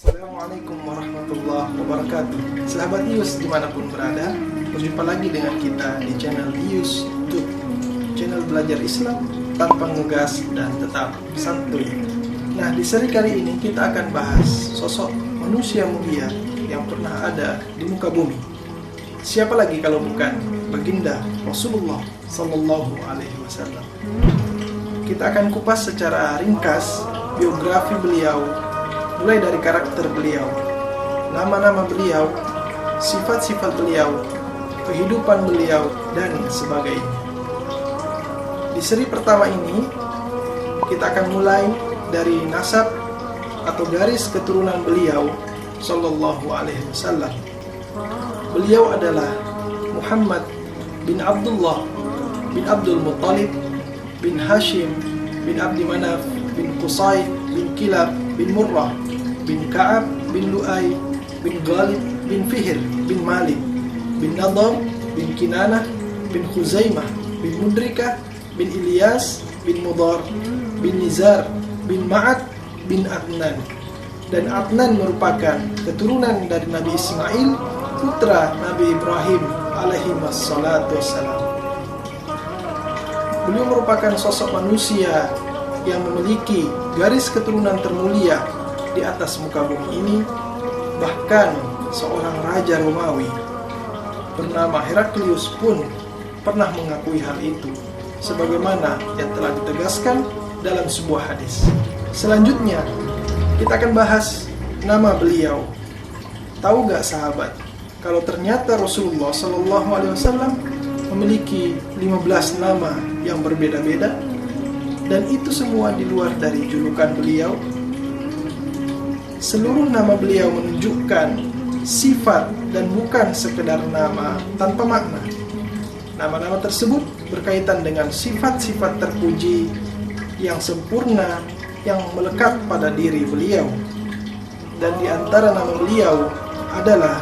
Assalamualaikum warahmatullahi wabarakatuh. Sahabat Ius dimanapun berada, berjumpa lagi dengan kita di channel Ius YouTube, channel belajar Islam tanpa ngegas dan tetap santuy. Nah, di seri kali ini kita akan bahas sosok manusia mulia yang pernah ada di muka bumi. Siapa lagi kalau bukan baginda Rasulullah Sallallahu Alaihi Wasallam. Kita akan kupas secara ringkas biografi beliau, mulai dari karakter beliau, nama-nama beliau, sifat-sifat beliau, kehidupan beliau, dan sebagainya. Di seri pertama ini, kita akan mulai dari nasab atau garis keturunan beliau Sallallahu Alaihi Wasallam. Beliau adalah Muhammad bin Abdullah bin Abdul Muttalib bin Hashim bin Abdi Manaf bin Qusay bin Kilab bin Murrah bin Ka'ab bin Lu'ay bin Ghalib bin Fihr bin Malik bin Nadar bin Kinanah bin Khuzaimah bin Mudrikah bin Ilyas bin Mudar bin Nizar bin Ma'ad bin Adnan. Dan Adnan merupakan keturunan dari Nabi Ismail, putra Nabi Ibrahim alaihi wassalatu wassalam. Beliau merupakan sosok manusia yang memiliki garis keturunan termulia di atas muka bumi ini. Bahkan seorang raja Romawi bernama Heraklius pun pernah mengakui hal itu, sebagaimana yang telah ditegaskan dalam sebuah hadis. Selanjutnya kita akan bahas nama beliau. Tahu gak sahabat, kalau ternyata Rasulullah Sallallahu Alaihi Wasallam memiliki 15 nama yang berbeda-beda, dan itu semua di luar dari julukan beliau. Seluruh nama beliau menunjukkan sifat dan bukan sekedar nama tanpa makna. Nama-nama tersebut berkaitan dengan sifat-sifat terpuji yang sempurna yang melekat pada diri beliau. Dan di antara nama beliau adalah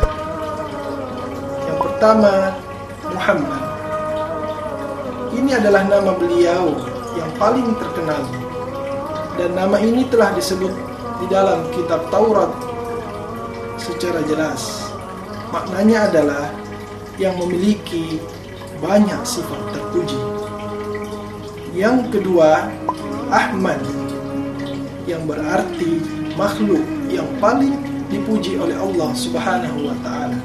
yang pertama, Muhammad. Ini adalah nama beliau yang paling terkenal, dan nama ini telah disebut di dalam kitab Taurat secara jelas. Maknanya adalah yang memiliki banyak sifat terpuji. Yang kedua, Ahmad, yang berarti makhluk yang paling dipuji oleh Allah Subhanahu wa Ta'ala.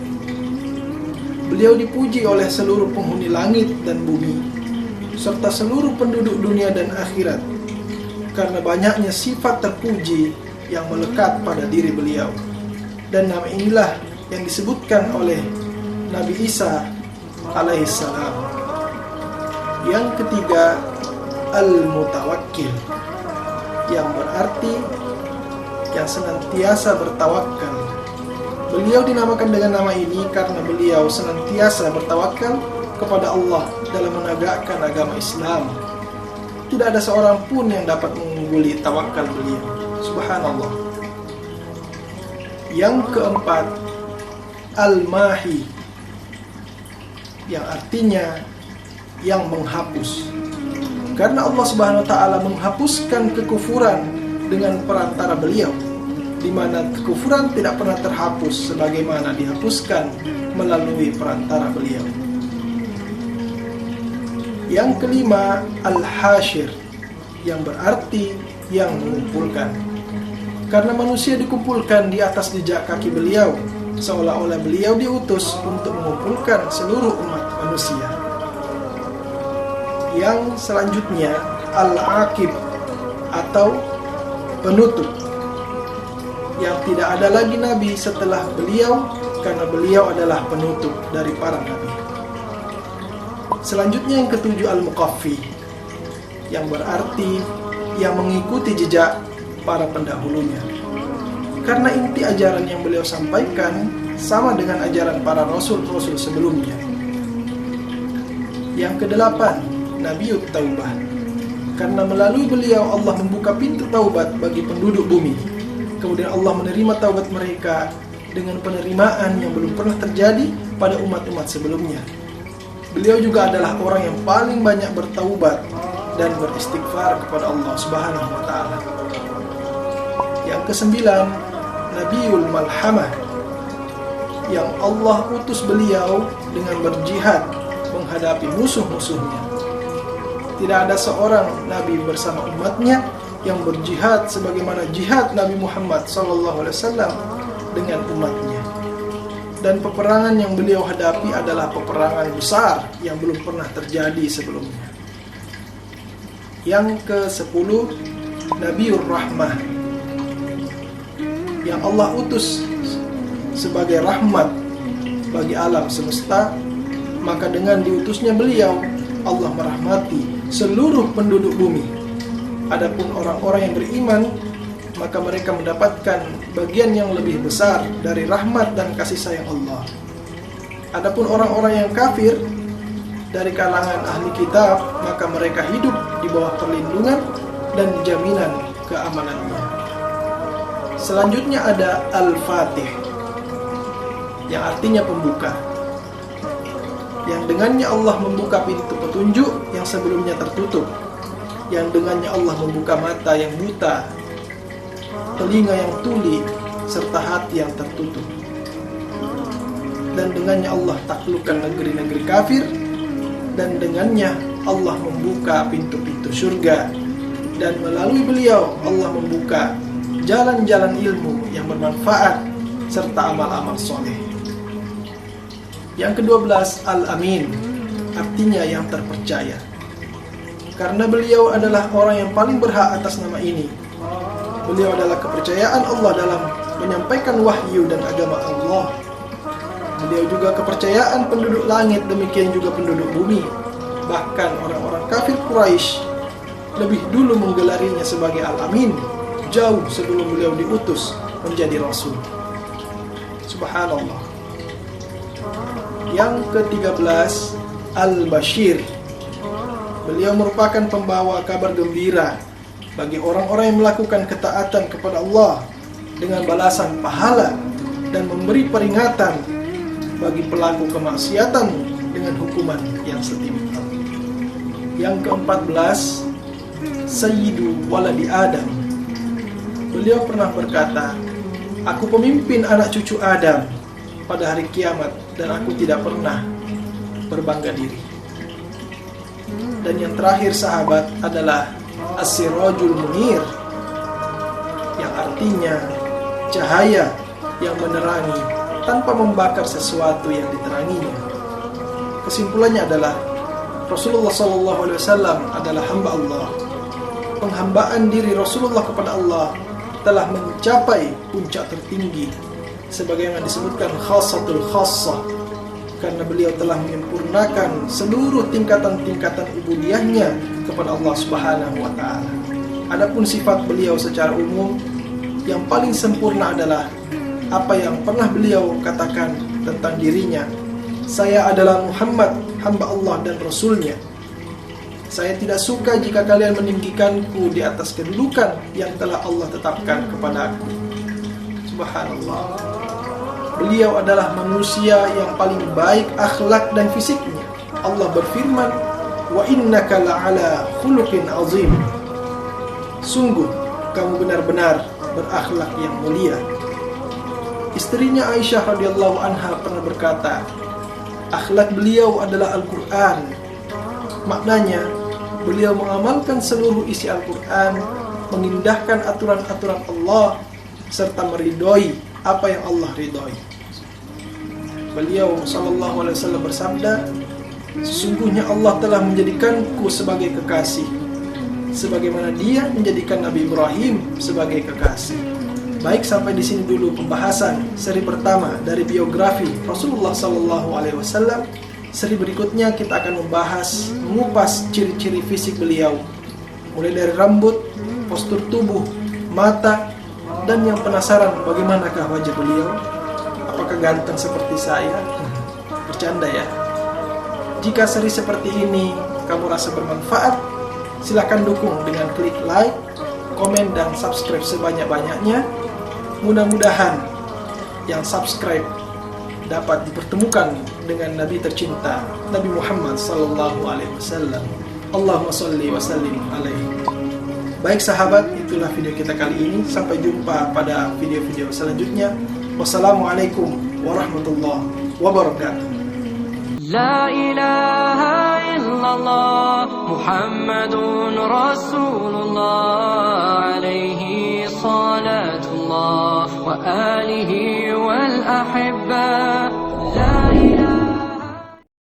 Beliau dipuji oleh seluruh penghuni langit dan bumi serta seluruh penduduk dunia dan akhirat karena banyaknya sifat terpuji yang melekat pada diri beliau. Dan nama inilah yang disebutkan oleh Nabi Isa alaihissalam. Yang ketiga, Al-Mutawakkil, yang berarti yang senantiasa bertawakal. Beliau dinamakan dengan nama ini karena beliau senantiasa bertawakal kepada Allah dalam menegakkan agama Islam. Tidak ada seorang pun yang dapat mengungguli tawakal beliau. Subhanallah. Yang keempat, Al-Mahi, yang artinya yang menghapus. Karena Allah Subhanahu wa Ta'ala menghapuskan kekufuran dengan perantara beliau, di mana kekufuran tidak pernah terhapus sebagaimana dihapuskan melalui perantara beliau. Yang kelima, Al-Hashir, yang berarti yang mengumpulkan. Karena manusia dikumpulkan di atas jejak kaki beliau, seolah-olah beliau diutus untuk mengumpulkan seluruh umat manusia. Yang selanjutnya, Al-Aqib, atau penutup, yang tidak ada lagi nabi setelah beliau karena beliau adalah penutup dari para nabi. Selanjutnya yang ketujuh, Al-Muqaffi, yang berarti yang mengikuti jejak para pendahulunya. Karena inti ajaran yang beliau sampaikan sama dengan ajaran para rasul-rasul sebelumnya. Yang kedelapan, Nabiut Taubah. Karena melalui beliau Allah membuka pintu taubat bagi penduduk bumi. Kemudian Allah menerima taubat mereka dengan penerimaan yang belum pernah terjadi pada umat-umat sebelumnya. Beliau juga adalah orang yang paling banyak bertaubat dan beristighfar kepada Allah Subhanahu wa Ta'ala. Yang kesembilan, Nabiul Malhamah, yang Allah utus beliau dengan berjihad menghadapi musuh-musuhnya. Tidak ada seorang nabi bersama umatnya yang berjihad sebagaimana jihad Nabi Muhammad SAW dengan umatnya. Dan peperangan yang beliau hadapi adalah peperangan besar yang belum pernah terjadi sebelumnya. Yang ke-10, Nabiur Rahmah, yang Allah utus sebagai rahmat bagi alam semesta. Maka dengan diutusnya beliau, Allah merahmati seluruh penduduk bumi. Adapun orang-orang yang beriman, maka mereka mendapatkan bagian yang lebih besar dari rahmat dan kasih sayang Allah. Adapun orang-orang yang kafir dari kalangan ahli kitab, maka mereka hidup di bawah perlindungan dan jaminan keamanannya. Selanjutnya ada Al-Fatih, yang artinya pembuka, yang dengannya Allah membuka pintu petunjuk yang sebelumnya tertutup, yang dengannya Allah membuka mata yang buta, telinga yang tuli, serta hati yang tertutup. Dan dengannya Allah taklukkan negeri-negeri kafir, dan dengannya Allah membuka pintu-pintu surga, dan melalui beliau Allah membuka jalan-jalan ilmu yang bermanfaat serta amal-amal soleh. Yang ke-12, Al-Amin, artinya yang terpercaya. Karena beliau adalah orang yang paling berhak atas nama ini. Beliau adalah kepercayaan Allah dalam menyampaikan wahyu dan agama Allah. Beliau juga kepercayaan penduduk langit, demikian juga penduduk bumi. Bahkan orang-orang kafir Quraisy lebih dulu menggelarinya sebagai Al-Amin, jauh sebelum beliau diutus menjadi Rasul. Subhanallah. Yang ke-13, Al-Bashir. Beliau merupakan pembawa kabar gembira bagi orang-orang yang melakukan ketaatan kepada Allah dengan balasan pahala, dan memberi peringatan bagi pelaku kemaksiatan dengan hukuman yang setimpal. Yang ke-14, Sayyidu Waladi Adam. Beliau pernah berkata, "Aku pemimpin anak cucu Adam pada hari kiamat, dan aku tidak pernah berbangga diri." Dan yang terakhir sahabat adalah As-Sirajul Munir, yang artinya cahaya yang menerangi tanpa membakar sesuatu yang diteranginya. Kesimpulannya adalah Rasulullah SAW adalah hamba Allah. Penghambaan diri Rasulullah kepada Allah telah mencapai puncak tertinggi, sebagaimana disebutkan khassatul khassah, karena beliau telah menyempurnakan seluruh tingkatan-tingkatan ubudiyahnya kepada Allah Subhanahu wa ta'ala. Adapun sifat beliau secara umum, yang paling sempurna adalah apa yang pernah beliau katakan tentang dirinya, "Saya adalah Muhammad, hamba Allah dan Rasulnya. Saya tidak suka jika kalian meninggikanku di atas kedudukan yang telah Allah tetapkan kepadaku." Subhanallah. Beliau adalah manusia yang paling baik akhlak dan fisiknya. Allah berfirman, "Wa innaka la'ala khuluqin azim." Sungguh kamu benar-benar berakhlak yang mulia. Istrinya Aisyah radhiyallahu anha pernah berkata, akhlak beliau adalah Al-Quran. Maknanya, beliau mengamalkan seluruh isi Al-Quran, mengindahkan aturan-aturan Allah, serta meridhoi apa yang Allah ridhoi. Beliau SAW bersabda, "Sesungguhnya Allah telah menjadikanku sebagai kekasih, sebagaimana Dia menjadikan Nabi Ibrahim sebagai kekasih." Baik, sampai di sini dulu pembahasan seri pertama dari biografi Rasulullah SAW. Seri berikutnya kita akan membahas, mengupas ciri-ciri fisik beliau, mulai dari rambut, postur tubuh, mata, dan yang penasaran bagaimanakah wajah beliau, apakah ganteng seperti saya? Bercanda ya. Jika seri seperti ini kamu rasa bermanfaat, silakan dukung dengan klik like, komen, dan subscribe sebanyak-banyaknya. Mudah-mudahan yang subscribe dapat dipertemukan dengan Nabi tercinta, Nabi Muhammad SAW. Allahumma salli wa sallim alaihi. Baik sahabat, itulah video kita kali ini. Sampai jumpa pada video-video selanjutnya. Wassalamualaikum warahmatullahi wabarakatuh. La ilaha illallah Muhammadun Rasulullah alaihi salatullah wa alihi wal ahibba